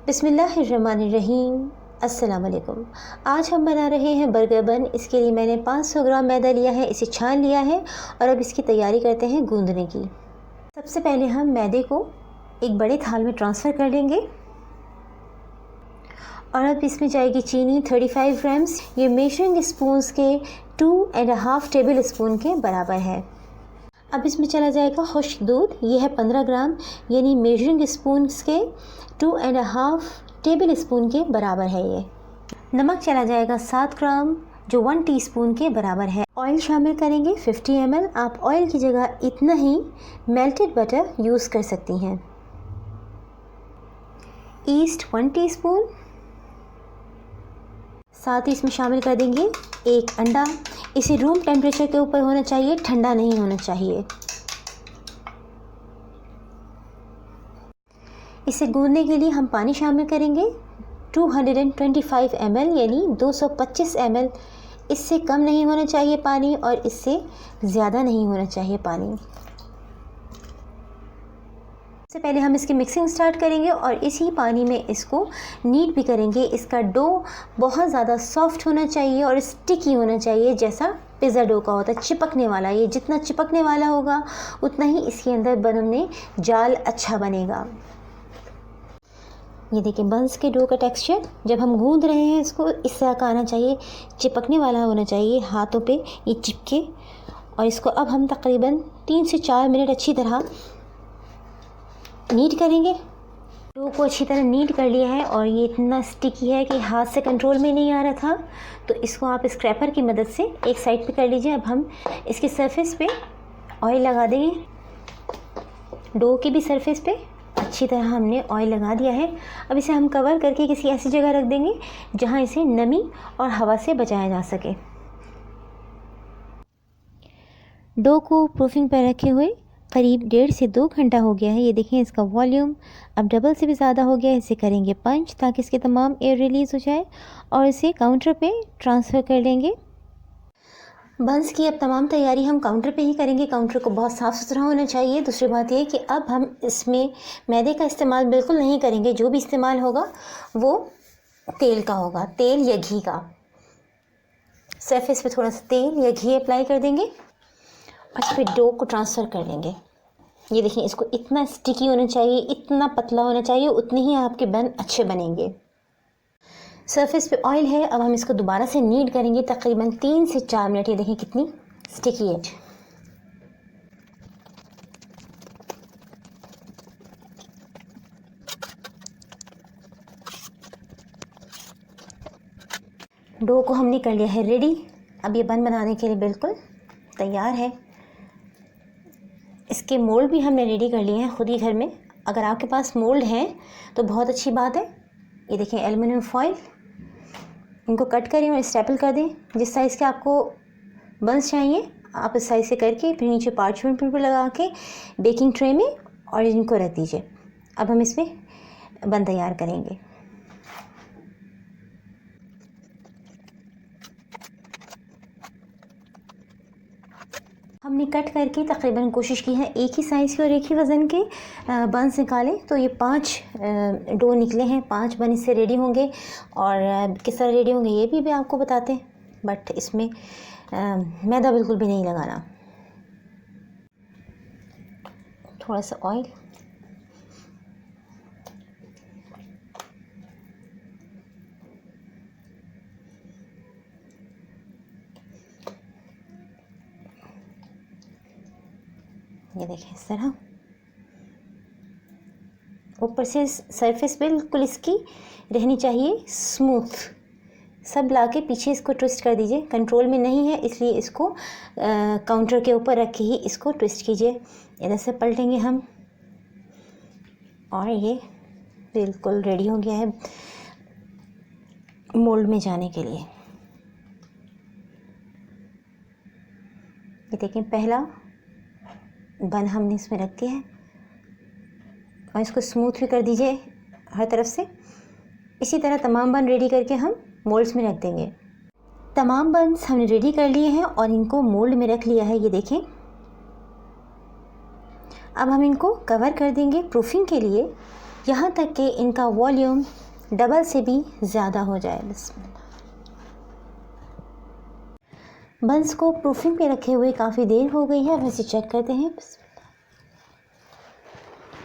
बिस्मिल्लाहिर्रहमानिर्रहीम। अस्सलाम वालेकुम। आज हम बना रहे हैं बर्गर बन। इसके लिए मैंने 500 ग्राम मैदा लिया है, इसे छान लिया है और अब इसकी तैयारी करते हैं गूंदने की। सबसे पहले हम मैदे को एक बड़े थाल में ट्रांसफ़र कर लेंगे और अब इसमें जाएगी चीनी 35 ग्राम्स। ये मेजरिंग स्पून्स के 2.5 टेबल स्पून के बराबर है। अब इसमें चला जाएगा खुश्क दूध, ये है 15 ग्राम, यानी मेजरिंग स्पून्स के 2.5 टेबल स्पून के बराबर है ये। नमक चला जाएगा 7 ग्राम, जो 1 टीस्पून के बराबर है। ऑयल शामिल करेंगे 50 ml। आप ऑयल की जगह इतना ही मेल्टेड बटर यूज़ कर सकती हैं। East 1 teaspoon. साथ ही इसमें शामिल कर देंगे एक अंडा। इसे रूम टेम्परेचर के ऊपर होना चाहिए, ठंडा नहीं होना चाहिए। इसे गूंदने के लिए हम पानी शामिल करेंगे 225 ml, यानी 225 ml। इससे कम नहीं होना चाहिए पानी और इससे ज़्यादा नहीं होना चाहिए पानी। सबसे पहले हम इसकी मिक्सिंग स्टार्ट करेंगे और इसी पानी में इसको नीड भी करेंगे। इसका डो बहुत ज़्यादा सॉफ्ट होना चाहिए और स्टिकी होना चाहिए, जैसा पिज़्ज़ा डो का होता है, चिपकने वाला। ये जितना चिपकने वाला होगा उतना ही इसके अंदर बनने जाल अच्छा बनेगा। ये देखिए बंस के डो का टेक्सचर जब हम गूंद रहे हैं इसको इस तरह का आना चाहिए, चिपकने वाला होना चाहिए, हाथों पे ये चिपके। और इसको अब हम तकरीबन 3 से 4 मिनट अच्छी तरह नीड करेंगे। डो को अच्छी तरह नीड कर लिया है और ये इतना स्टिकी है कि हाथ से कंट्रोल में नहीं आ रहा था, तो इसको आप स्क्रैपर की मदद से एक साइड पे कर लीजिए। अब हम इसके सरफेस पे ऑयल लगा देंगे। डो की भी सरफेस पे अच्छी तरह हमने ऑयल लगा दिया है। अब इसे हम कवर करके किसी ऐसी जगह रख देंगे जहां इसे नमी और हवा से बचाया जा सके। डो को प्रूफिंग पर रखे हुए करीब 1.5 से 2 घंटा हो गया है। ये देखें इसका वॉल्यूम अब डबल से भी ज़्यादा हो गया है। इसे करेंगे पंच ताकि इसके तमाम एयर रिलीज़ हो जाए और इसे काउंटर पे ट्रांसफ़र कर लेंगे। बंस की अब तमाम तैयारी हम काउंटर पे ही करेंगे। काउंटर को बहुत साफ़ सुथरा होना चाहिए। दूसरी बात यह कि अब हम इसमें मैदे का इस्तेमाल बिल्कुल नहीं करेंगे। जो भी इस्तेमाल होगा वो तेल का होगा, तेल या घी का। सरफेस पे थोड़ा सा तेल या घी अप्लाई कर देंगे और इस पर डो को ट्रांसफ़र कर लेंगे। ये देखिए इसको इतना स्टिकी होना चाहिए, इतना पतला होना चाहिए, उतने ही आपके बन अच्छे बनेंगे। सरफेस पे ऑयल है। अब हम इसको दोबारा से नीड करेंगे तकरीबन 3 से 4 मिनट। ये देखिए कितनी स्टिकी है। डो को हमने कर लिया है रेडी। अब ये बन बनाने के लिए बिल्कुल तैयार है। इसके मोल्ड भी हमने रेडी कर लिए हैं खुद ही घर में। अगर आपके पास मोल्ड है तो बहुत अच्छी बात है। ये देखें एल्युमिनियम फॉइल, इनको कट करें और स्टेपल कर दें। जिस साइज़ के आपको बंस चाहिए आप इस साइज़ से करके फिर नीचे पार्चमेंट पेपर लगा के बेकिंग ट्रे में और इनको रख दीजिए। अब हम इसमें बन तैयार करेंगे। हमने कट करके तकरीबन कोशिश की है एक ही साइज़ के और एक ही वज़न के बंस निकालें। तो ये 5 डो निकले हैं, 5 बन इससे रेडी होंगे। और किस तरह रेडी होंगे ये भी आपको बताते हैं, बट इसमें मैदा बिल्कुल भी नहीं लगाना। थोड़ा सा ऑयल, ये देखें इस तरह ऊपर से सरफेस बिल्कुल इसकी रहनी चाहिए स्मूथ। सब लाके पीछे इसको ट्विस्ट कर दीजिए। कंट्रोल में नहीं है इसलिए इसको काउंटर के ऊपर रख के ही इसको ट्विस्ट कीजिए। इधर से पलटेंगे हम और ये बिल्कुल रेडी हो गया है मोल्ड में जाने के लिए। ये देखें पहला बन हमने इसमें रख दिया है और इसको स्मूथ भी कर दीजिए हर तरफ से। इसी तरह तमाम बन रेडी करके हम मोल्ड्स में रख देंगे। तमाम बन्स हमने रेडी कर लिए हैं और इनको मोल्ड में रख लिया है। ये देखें अब हम इनको कवर कर देंगे प्रूफिंग के लिए यहाँ तक कि इनका वॉल्यूम डबल से भी ज़्यादा हो जाए। बिस्मिल्लाह। बंस को प्रूफिंग पे रखे हुए काफ़ी देर हो गई है, अब इसे चेक करते हैं।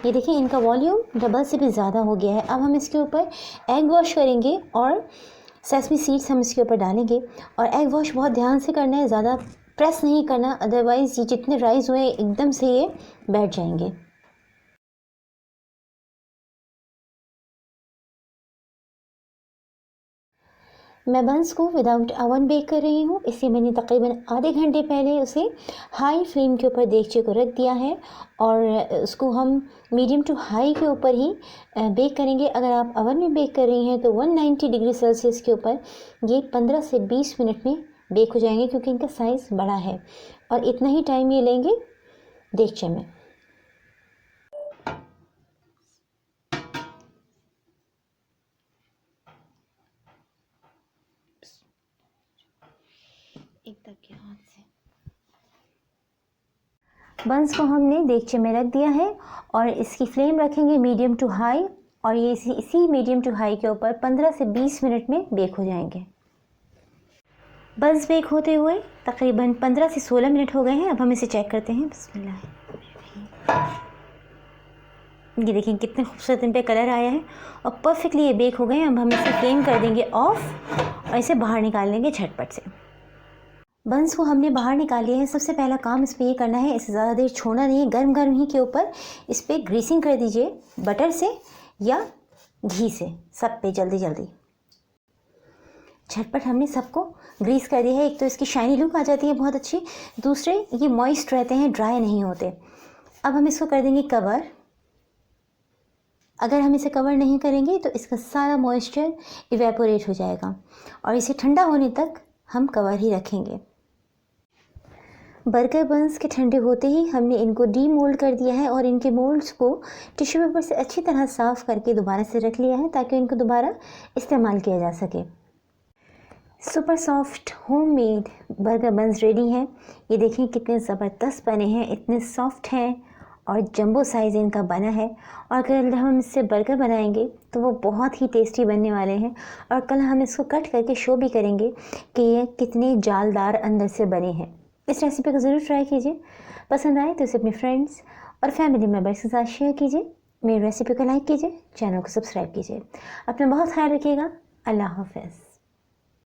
ये देखिए इनका वॉल्यूम डबल से भी ज़्यादा हो गया है। अब हम इसके ऊपर एग वॉश करेंगे और सेसमी सीड्स हम इसके ऊपर डालेंगे। और एग वॉश बहुत ध्यान से करना है, ज़्यादा प्रेस नहीं करना, अदरवाइज़ ये जितने राइस हुए एकदम से ये बैठ जाएंगे। मैं बंस को विदाउट ओवन बेक कर रही हूँ। इसलिए मैंने तकरीबन आधे घंटे पहले उसे हाई फ्लेम के ऊपर देगचे को रख दिया है और उसको हम मीडियम टू हाई के ऊपर ही बेक करेंगे। अगर आप ओवन में बेक कर रही हैं तो 190 डिग्री सेल्सियस के ऊपर ये 15 से 20 मिनट में बेक हो जाएंगे, क्योंकि इनका साइज़ बड़ा है और इतना ही टाइम ये लेंगे देगचे में। एक तक के हाथ से बंस को हमने देगचे में रख दिया है और इसकी फ्लेम रखेंगे मीडियम टू हाई और ये इसी मीडियम टू हाई के ऊपर 15 से 20 मिनट में बेक हो जाएंगे। बंस बेक होते हुए तकरीबन 15 से 16 मिनट हो गए हैं। अब हम इसे चेक करते हैं। बिस्मिल्लाह। ये देखिए कितने खूबसूरत इन पे कलर आया है और परफेक्टली ये बेक हो गए हैं। अब हम इसे फ्लेम कर देंगे ऑफ और इसे बाहर निकाल लेंगे झटपट से। बंस को हमने बाहर निकाल लिया है। सबसे पहला काम इस पर ये करना है, इसे ज़्यादा देर छोड़ना नहीं है। गर्म गर्म ही के ऊपर इस पर ग्रीसिंग कर दीजिए, बटर से या घी से, सब पे जल्दी जल्दी झटपट हमने सबको ग्रीस कर दिया है। एक तो इसकी शाइनी लुक आ जाती है बहुत अच्छी, दूसरे ये मॉइस्ट रहते हैं, ड्राई नहीं होते। अब हम इसको कर देंगे कवर। अगर हम इसे कवर नहीं करेंगे तो इसका सारा मॉइस्चर इवेपोरेट हो जाएगा और इसे ठंडा होने तक हम कवर ही रखेंगे। बर्गर बंस के ठंडे होते ही हमने इनको डी मोल्ड कर दिया है और इनके मोल्ड्स को टिश्यू पेपर से अच्छी तरह साफ़ करके दोबारा से रख लिया है ताकि इनको दोबारा इस्तेमाल किया जा सके। सुपर सॉफ्ट होममेड बर्गर बंस रेडी हैं। ये देखें कितने ज़बरदस्त बने हैं, इतने सॉफ्ट हैं और जंबो साइज़ इनका बना है। और कल हम इससे बर्गर बनाएंगे तो वो बहुत ही टेस्टी बनने वाले हैं और कल हम इसको कट करके शो भी करेंगे कि ये कितने जालदार अंदर से बने हैं। इस रेसिपी को ज़रूर ट्राई कीजिए। पसंद आए तो इसे अपने फ्रेंड्स और फैमिली मेम्बर्स के साथ शेयर कीजिए। मेरी रेसिपी को लाइक कीजिए, चैनल को सब्सक्राइब कीजिए। अपना बहुत ख्याल रखिएगा। अल्लाह हाफ़िज़।